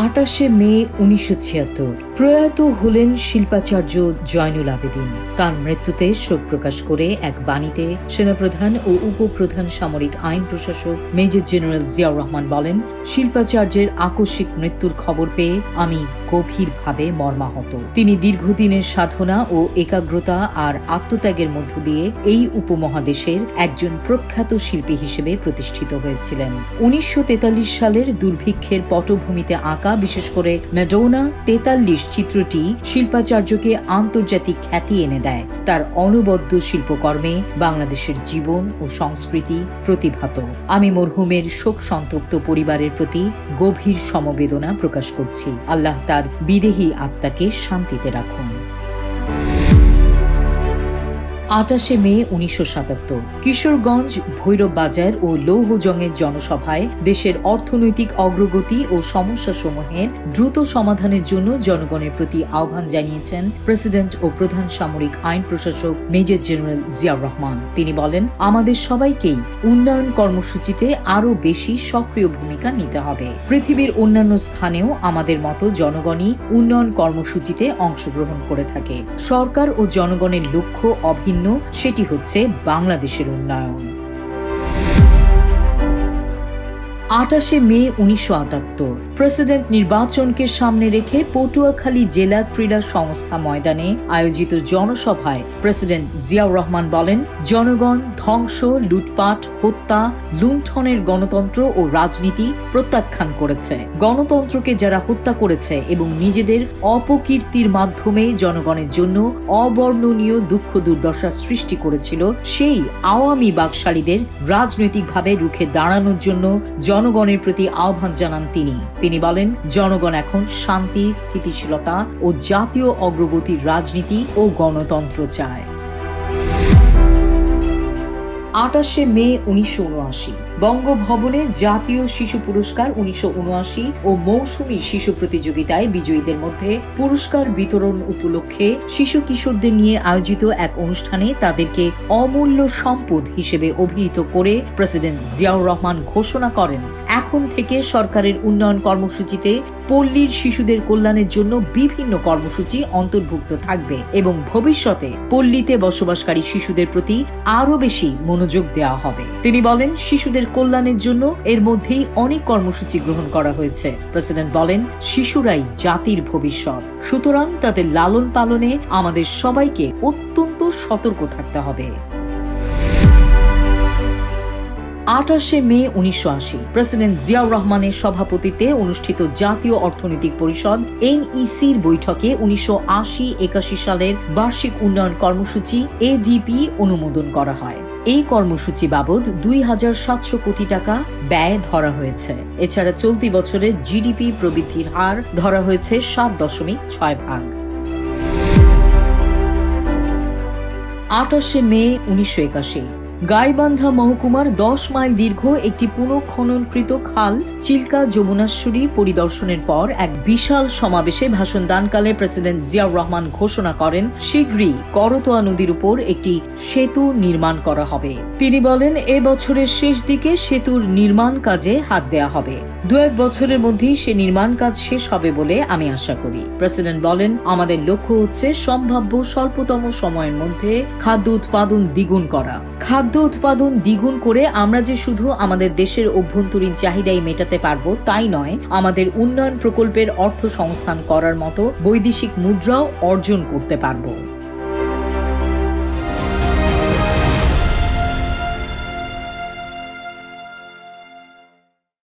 28 মে 1976 প্রয়াত হলেন শিল্পাচার্য জয়নুল আবেদিন। তার মৃত্যুতে শোক প্রকাশ করে এক বাণীতে সেনাপ্রধান ও উপপ্রধান সামরিক আইন প্রশাসক মেজর জেনারেল জিয়াউর রহমান বলেন, শিল্পাচার্যের আকস্মিক মৃত্যুর খবর পেয়ে আমি গভীরভাবে মর্মাহত। তিনি দীর্ঘদিনের সাধনা ও একাগ্রতা আর আত্মত্যাগের মধ্য দিয়ে এই উপমহাদেশের একজন প্রখ্যাত শিল্পী হিসেবে প্রতিষ্ঠিত হয়েছিলেন। 1943 সালের দুর্ভিক্ষের পটভূমিতে আঁকা বিশেষ করে ম্যাডোনা 43 চিত্রটি শিল্পাচার্যকে আন্তর্জাতিক খ্যাতি এনে দেয়। তার অনবদ্য শিল্পকর্মে বাংলাদেশের জীবন ও সংস্কৃতি প্রতিভাত। আমি মরহুমের শোক সন্তপ্ত পরিবারের প্রতি গভীর সমবেদনা প্রকাশ করছি। আল্লাহ তার বিদেহী আত্মাকে শান্তিতে রাখুন। 28 মে 1977 কিশোরগঞ্জ, ভৈরব বাজার ও লৌহজংয়ের জনসভায় দেশের অর্থনৈতিক অগ্রগতি ও সমস্যাসমূহের দ্রুত সমাধানের জন্য জনগণের প্রতি আহ্বান জানিয়েছেন প্রেসিডেন্ট ও প্রধান সামরিক আইন প্রশাসক মেজর জেনারেল জিয়াউর রহমান। তিনি বলেন, আমাদের সবাইকেই উন্নয়ন কর্মসূচিতে আরও বেশি সক্রিয় ভূমিকা নিতে হবে। পৃথিবীর অন্যান্য স্থানেও আমাদের মতো জনগণই উন্নয়ন কর্মসূচিতে অংশগ্রহণ করে থাকে। সরকার ও জনগণের লক্ষ্য অভিন্ন, সেটি হচ্ছে বাংলাদেশের উন্নয়ন। 28 মে 1978 প্রেসিডেন্ট নির্বাচনকে সামনে রেখে পটুয়াখালী জেলা ক্রীড়া সংস্থা ময়দানে আয়োজিত জনসভায় প্রেসিডেন্ট জিয়াউর রহমান বলেন, জনগণ ধ্বংস, লুটপাট, হত্যা, লুণ্ঠনের গণতন্ত্র ও রাজনীতি প্রত্যাখ্যান করেছে। গণতন্ত্রকে যারা হত্যা করেছে এবং নিজেদের অপকীর্তির মাধ্যমে জনগণের জন্য অবর্ণনীয় দুঃখ দুর্দশা সৃষ্টি করেছিল, সেই আওয়ামী বাকশালীদের রাজনৈতিকভাবে রুখে দাঁড়ানোর জন্য জনগণের প্রতি আহ্বান জানান তিনি বলেন, জনগণ এখন শান্তি, স্থিতিশীলতা ও জাতীয় অগ্রগতির রাজনীতি ও গণতন্ত্র চায়। 28 মে 1979 বঙ্গভবনে জাতীয় শিশু পুরস্কার 1979 ও মৌসুমী শিশু প্রতিযোগিতায় বিজয়ীদের মধ্যে পুরস্কার বিতরণ উপলক্ষে শিশু কিশোরদের নিয়ে আয়োজিত এক অনুষ্ঠানে তাদেরকে অমূল্য সম্পদ হিসেবে অভিহিত করে প্রেসিডেন্ট জিয়াউর রহমান ঘোষণা করেন, এখন থেকে সরকারের উন্নয়ন কর্মসূচিতে পল্লীর শিশুদের কল্যাণের জন্য বিভিন্ন কর্মসূচি অন্তর্ভুক্ত থাকবে এবং ভবিষ্যতে পল্লীতে বসবাসকারী শিশুদের প্রতি আরও বেশি মনোযোগ দেওয়া হবে। তিনি বলেন, শিশুদের কল্যাণের জন্য এর মধ্যেই অনেক কর্মসূচি গ্রহণ করা হয়েছে। প্রেসিডেন্ট বলেন, শিশুরাই জাতির ভবিষ্যৎ, সুতরাং তাদের লালন পালনে আমাদের সবাইকে অত্যন্ত সতর্ক থাকতে হবে। 28 মে 1980 প্রেসিডেন্ট জিয়াউর রহমানের সভাপতিত্বে অনুষ্ঠিত জাতীয় অর্থনৈতিক পরিষদ NECর বৈঠকে 1980-81 সালের বার্ষিক উন্নয়ন কর্মসূচি ADP অনুমোদন করা হয়। এই কর্মসূচি বাবদ 2700 কোটি টাকা ব্যয় ধরা হয়েছে। এছাড়া চলতি বছরের GDP প্রবৃদ্ধির হার ধরা হয়েছে 7.6%। 28 মে 1981 গাইবান্ধা মহকুমার 10 মাইল দীর্ঘ একটি পুনঃখননকৃত খাল চিল্কা যমুনাশ্বরী পরিদর্শনের পর এক বিশাল সমাবেশে ভাষণ দানকালে প্রেসিডেন্ট জিয়াউর রহমান ঘোষণা করেন, শীঘ্রই করতোয়া নদীর উপর একটি সেতু নির্মাণ করা হবে। তিনি বলেন, এ বছরের শেষ দিকে সেতুর নির্মাণ কাজে হাত দেয়া হবে। 2-1 বছরের মধ্যেই সে নির্মাণ কাজ শেষ হবে বলে আমি আশা করি। প্রেসিডেন্ট বলেন, আমাদের লক্ষ্য হচ্ছে সম্ভাব্য স্বল্পতম সময়ের মধ্যে খাদ্য উৎপাদন দ্বিগুণ করা। খাদ্য উৎপাদন দ্বিগুণ করে আমরা যে শুধু আমাদের দেশের অভ্যন্তরীণ চাহিদাই মেটাতে পারবো তাই নয়, আমাদের উন্নয়ন প্রকল্পের অর্থ সংস্থান করার মতো বৈদেশিক মুদ্রাও অর্জন করতে পারবো।